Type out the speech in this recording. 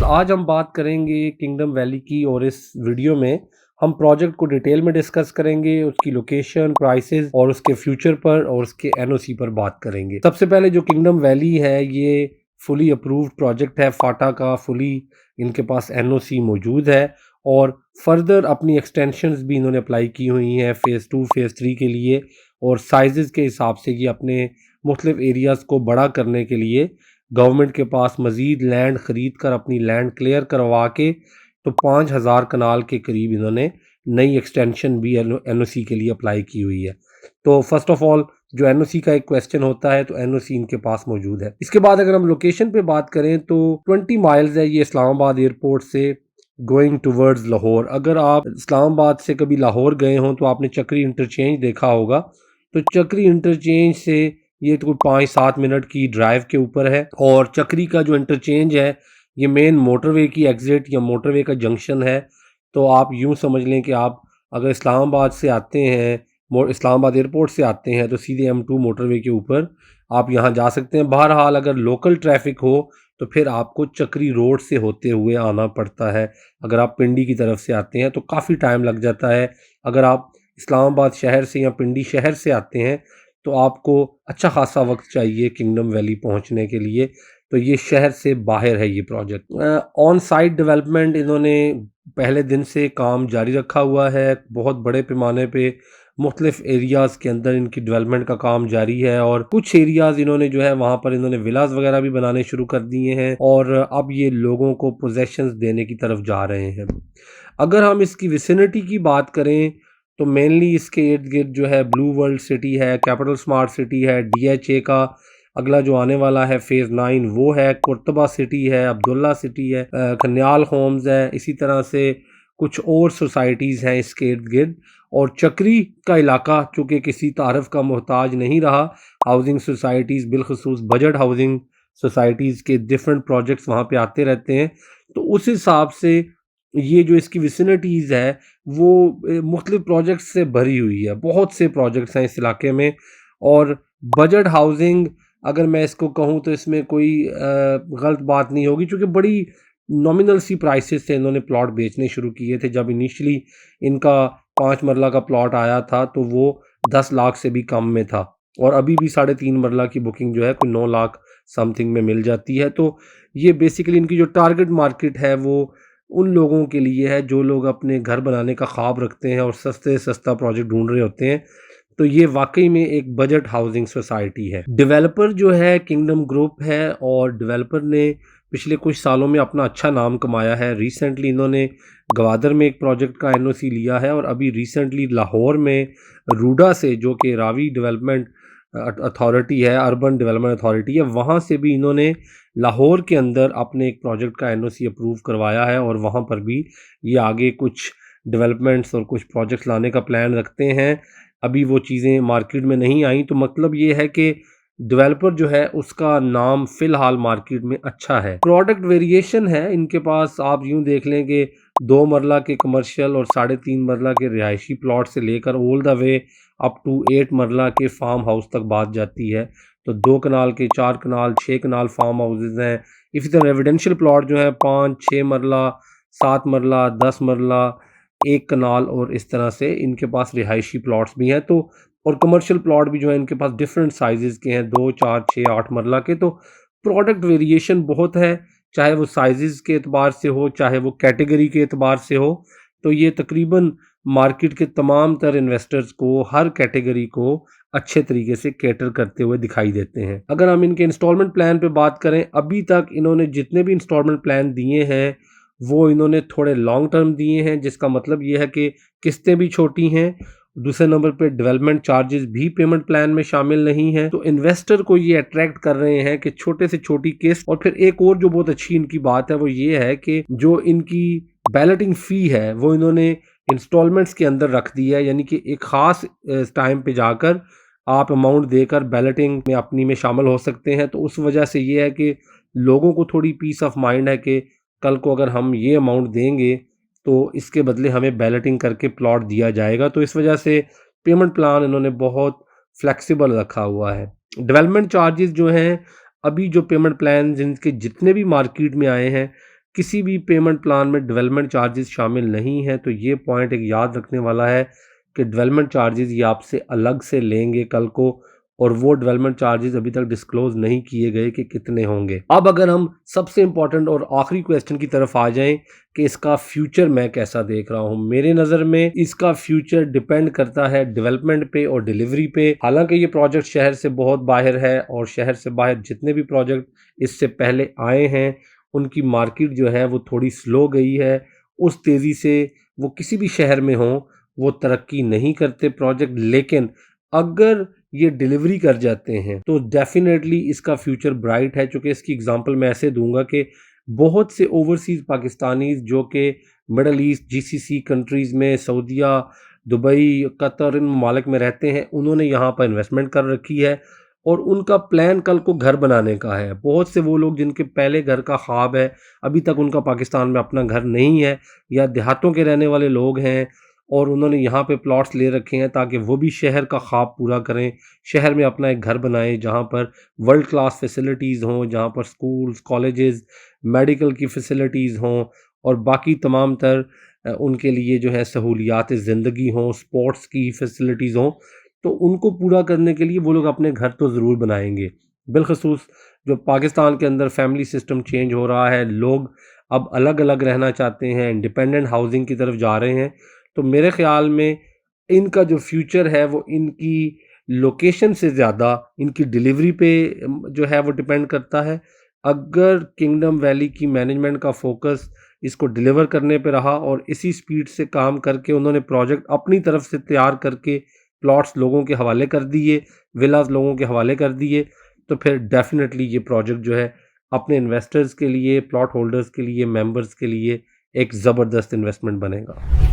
आज हम बात करेंगे किंगडम वैली की और इस वीडियो में हम प्रोजेक्ट को डिटेल में डिस्कस करेंगे, उसकी लोकेशन, प्राइसेस और उसके फ्यूचर पर और उसके एनओसी पर बात करेंगे। सबसे पहले जो किंगडम वैली है ये फुली अप्रूव्ड प्रोजेक्ट है फाटा का, फुली इनके पास एनओसी मौजूद है और फर्दर अपनी एक्सटेंशंस भी इन्होंने अप्लाई की हुई हैं फ़ेज़ 2 फ़ेज़ 3 के लिए और साइज़ के हिसाब से ये अपने मुख्तलिफ एरियाज़ को बड़ा करने के लिए गवर्नमेंट के पास मज़ीद लैंड ख़रीद कर अपनी लैंड क्लियर करवा के तो 5000 कनाल के करीब इन्होंने नई एक्सटेंशन भी एनओसी के लिए अप्लाई की हुई है। तो फर्स्ट ऑफ ऑल जो एनओसी का एक क्वेश्चन होता है तो एनओसी इनके पास मौजूद है। इसके बाद अगर हम लोकेशन पे बात करें तो 20 माइल्स है ये इस्लामाबाद एयरपोर्ट से गोइंग टूवर्ड्स लाहौर। अगर आप इस्लामाबाद से कभी लाहौर गए हों तो आपने चक्री इंटरचेंज देखा होगा, तो चक्री इंटरचेंज से ये तो 5-7 मिनट की ड्राइव के ऊपर है और चक्री का जो इंटरचेंज है ये मेन मोटरवे की एग्ज़िट या मोटरवे का जंक्शन है। तो आप यूँ समझ लें कि आप अगर इस्लामाबाद से आते हैं, इस्लामाबाद एयरपोर्ट से आते हैं तो सीधे M2 मोटरवे के ऊपर आप यहाँ जा सकते हैं। बहरहाल अगर लोकल ट्रैफिक हो तो फिर आपको चक्री रोड से होते हुए आना पड़ता है। अगर आप पिंडी की तरफ से आते हैं तो काफ़ी टाइम लग जाता है। अगर आप इस्लामाबाद शहर से या पिंडी शहर से आते हैं तो आपको अच्छा खासा वक्त चाहिए किंगडम वैली पहुंचने के लिए। तो ये शहर से बाहर है ये प्रोजेक्ट। ऑन साइट डेवलपमेंट इन्होंने पहले दिन से काम जारी रखा हुआ है। बहुत बड़े पैमाने पे मुख्तलिफ एरियाज़ के अंदर इनकी डेवलपमेंट का काम जारी है और कुछ एरियाज़ इन्होंने जो है वहाँ पर इन्होंने विलास वगैरह भी बनाने शुरू कर दिए हैं और अब ये लोगों को पोजेशंस देने की तरफ जा रहे हैं। अगर हम इसकी विसिनिटी की बात करें तो मेनली इसके इर्द गिर्द जो है ब्लू वर्ल्ड सिटी है, कैपिटल स्मार्ट सिटी है, DHA का अगला जो आने वाला है फ़ेज़ 9 वो है, कुर्तबा सिटी है, अब्दुल्ला सिटी है, खन्याल होम्स है, इसी तरह से कुछ और सोसाइटीज़ हैं इसके इर्द गिर्द। और चक्री का इलाका चूँकि किसी तारफ़ का मोहताज नहीं रहा, हाउसिंग सोसाइटीज़ बिलखसूस बजट हाउसिंग सोसाइटीज़ के डिफरेंट प्रोजेक्ट्स वहाँ पे आते रहते हैं। तो उस हिसाब से ये जो इसकी विसिनिटीज़ है वो मुख्तलिफ प्रोजेक्ट्स से भरी हुई है। बहुत से प्रोजेक्ट्स हैं इस इलाके में और बजट हाउसिंग अगर मैं इसको कहूँ तो इसमें कोई गलत बात नहीं होगी, क्योंकि बड़ी नॉमिनल सी प्राइसेस से इन्होंने प्लॉट बेचने शुरू किए थे। जब इनिशियली इनका 5 मरला का प्लॉट आया था तो वो 10 लाख से भी कम में था और अभी भी 3.5 मरला की बुकिंग जो है कोई 9 लाख समथिंग में मिल जाती है। तो ये बेसिकली इनकी जो टारगेट मार्केट है वो उन लोगों के लिए है जो लोग अपने घर बनाने का ख्वाब रखते हैं और सस्ते से सस्ता प्रोजेक्ट ढूंढ रहे होते हैं। तो ये वाकई में एक बजट हाउसिंग सोसाइटी है। डेवलपर जो है किंगडम ग्रुप है और डेवलपर ने पिछले कुछ सालों में अपना अच्छा नाम कमाया है। रिसेंटली इन्होंने गवादर में एक प्रोजेक्ट का एनओसी लिया है और अभी रिसेंटली लाहौर में रूडा से, जो कि रावी डेवलपमेंट अथॉरिटी है, अर्बन डेवलपमेंट अथॉरिटी है, वहाँ से भी इन्होंने लाहौर के अंदर अपने एक प्रोजेक्ट का एनओसी अप्रूव करवाया है और वहाँ पर भी ये आगे कुछ डेवलपमेंट्स और कुछ प्रोजेक्ट्स लाने का प्लान रखते हैं। अभी वो चीज़ें मार्केट में नहीं आई, तो मतलब ये है कि डेवलपर जो है उसका नाम फ़िलहाल मार्केट में अच्छा है। प्रोडक्ट वेरिएशन है इनके पास, आप यूँ देख लें कि 2 मरला के कमर्शियल और 3.5 मरला के रिहायशी प्लॉट से लेकर all the way up to 8 marla के फार्म हाउस तक बात जाती है। तो 2 कनाल के, 4 कनाल, 6 कनाल फार्म हाउसेज़ हैं। इसी तरह रेजिडेंशियल प्लॉट जो है 5-6 मरला, 7 मरला, 10 मरला, 1 कनाल और इस तरह से इनके पास रिहायशी प्लॉट्स भी हैं। तो और कमर्शियल प्लॉट भी जो है इनके पास डिफरेंट साइज़ेज़ के हैं, 2, 4, 6, 8 मरला के। तो प्रोडक्ट वेरिएशन बहुत है, चाहे वो साइज़ेज़ के एतबार से हो, चाहे वो कैटेगरी के एतबार से हो। तो ये तकरीबन मार्केट के तमाम तर इन्वेस्टर्स को, हर कैटेगरी को अच्छे तरीके से कैटर करते हुए दिखाई देते हैं। अगर हम इनके इंस्टॉलमेंट प्लान पे बात करें, अभी तक इन्होंने जितने भी इंस्टॉलमेंट प्लान दिए हैं वो इन्होंने थोड़े लॉन्ग टर्म दिए हैं, जिसका मतलब ये है कि किस्तें भी छोटी हैं। दूसरे नंबर पे डेवलपमेंट चार्जेस भी पेमेंट प्लान में शामिल नहीं है। तो इन्वेस्टर को ये अट्रैक्ट कर रहे हैं कि छोटे से छोटी किस्त। और फिर एक और जो बहुत अच्छी इनकी बात है वो ये है कि जो इनकी बैलेटिंग फ़ी है वो इन्होंने इंस्टॉलमेंट्स के अंदर रख दी है, यानी कि एक ख़ास टाइम पे जाकर आप अमाउंट देकर बैलेटिंग में अपनी में शामिल हो सकते हैं। तो उस वजह से ये है कि लोगों को थोड़ी पीस ऑफ माइंड है कि कल को अगर हम ये अमाउंट देंगे तो इसके बदले हमें बैलेटिंग करके प्लॉट दिया जाएगा। तो इस वजह से पेमेंट प्लान इन्होंने बहुत फ्लेक्सिबल रखा हुआ है। डेवलपमेंट चार्जेस जो हैं, अभी जो पेमेंट प्लान जिनके जितने भी मार्केट में आए हैं किसी भी पेमेंट प्लान में डेवलपमेंट चार्जेस शामिल नहीं हैं, तो ये पॉइंट एक याद रखने वाला है कि डेवलपमेंट चार्जेस ये आपसे अलग से लेंगे कल को, और वो डेवलपमेंट चार्जेस अभी तक डिस्क्लोज नहीं किए गए कि कितने होंगे। अब अगर हम सबसे इंपॉर्टेंट और आखिरी क्वेश्चन की तरफ आ जाएं कि इसका फ्यूचर मैं कैसा देख रहा हूं, मेरे नज़र में इसका फ्यूचर डिपेंड करता है डेवलपमेंट पे और डिलीवरी पे। हालांकि ये प्रोजेक्ट शहर से बहुत बाहर है और शहर से बाहर जितने भी प्रोजेक्ट इससे पहले आए हैं उनकी मार्केट जो है वो थोड़ी स्लो गई है। उस तेज़ी से वो किसी भी शहर में हो वो तरक्की नहीं करते प्रोजेक्ट, लेकिन अगर ये डिलीवरी कर जाते हैं तो डेफिनेटली इसका फ्यूचर ब्राइट है। चूँकि इसकी एग्जांपल मैं ऐसे दूंगा कि बहुत से ओवरसीज़ पाकिस्तानीज़ जो कि मिडल ईस्ट जीसीसी कंट्रीज़ में, सऊदीया, दुबई, कतर, इन ममालिक में रहते हैं, उन्होंने यहाँ पर इन्वेस्टमेंट कर रखी है और उनका प्लान कल को घर बनाने का है। बहुत से वो लोग जिनके पहले घर का ख्वाब है, अभी तक उनका पाकिस्तान में अपना घर नहीं है, या देहातों के रहने वाले लोग हैं और उन्होंने यहाँ पे प्लॉट्स ले रखे हैं ताकि वो भी शहर का ख्वाब पूरा करें, शहर में अपना एक घर बनाएं जहाँ पर वर्ल्ड क्लास फैसिलिटीज़ हों, जहाँ पर स्कूल्स, कॉलेजेस, मेडिकल की फैसिलिटीज़ हों और बाकी तमाम तर उनके लिए जो है सहूलियात ज़िंदगी हों, स्पोर्ट्स की फैसिलिटीज़ हों। तो उनको पूरा करने के लिए वो लोग अपने घर तो ज़रूर बनाएंगे। बिलखसूस जो पाकिस्तान के अंदर फैमिली सिस्टम चेंज हो रहा है, लोग अब अलग अलग रहना चाहते हैं, इंडिपेंडेंट हाउसिंग की तरफ जा रहे हैं, तो मेरे ख़्याल में इनका जो फ्यूचर है वो इनकी लोकेशन से ज़्यादा इनकी डिलीवरी पे जो है वो डिपेंड करता है। अगर किंगडम वैली की मैनेजमेंट का फोकस इसको डिलीवर करने पे रहा और इसी स्पीड से काम करके उन्होंने प्रोजेक्ट अपनी तरफ से तैयार करके प्लॉट्स लोगों के हवाले कर दिए, विलास लोगों के हवाले कर दिए, तो फिर डेफिनेटली ये प्रोजेक्ट जो है अपने इन्वेस्टर्स के लिए, प्लॉट होल्डर्स के लिए, मेंबर्स के लिए एक ज़बरदस्त इन्वेस्टमेंट बनेगा।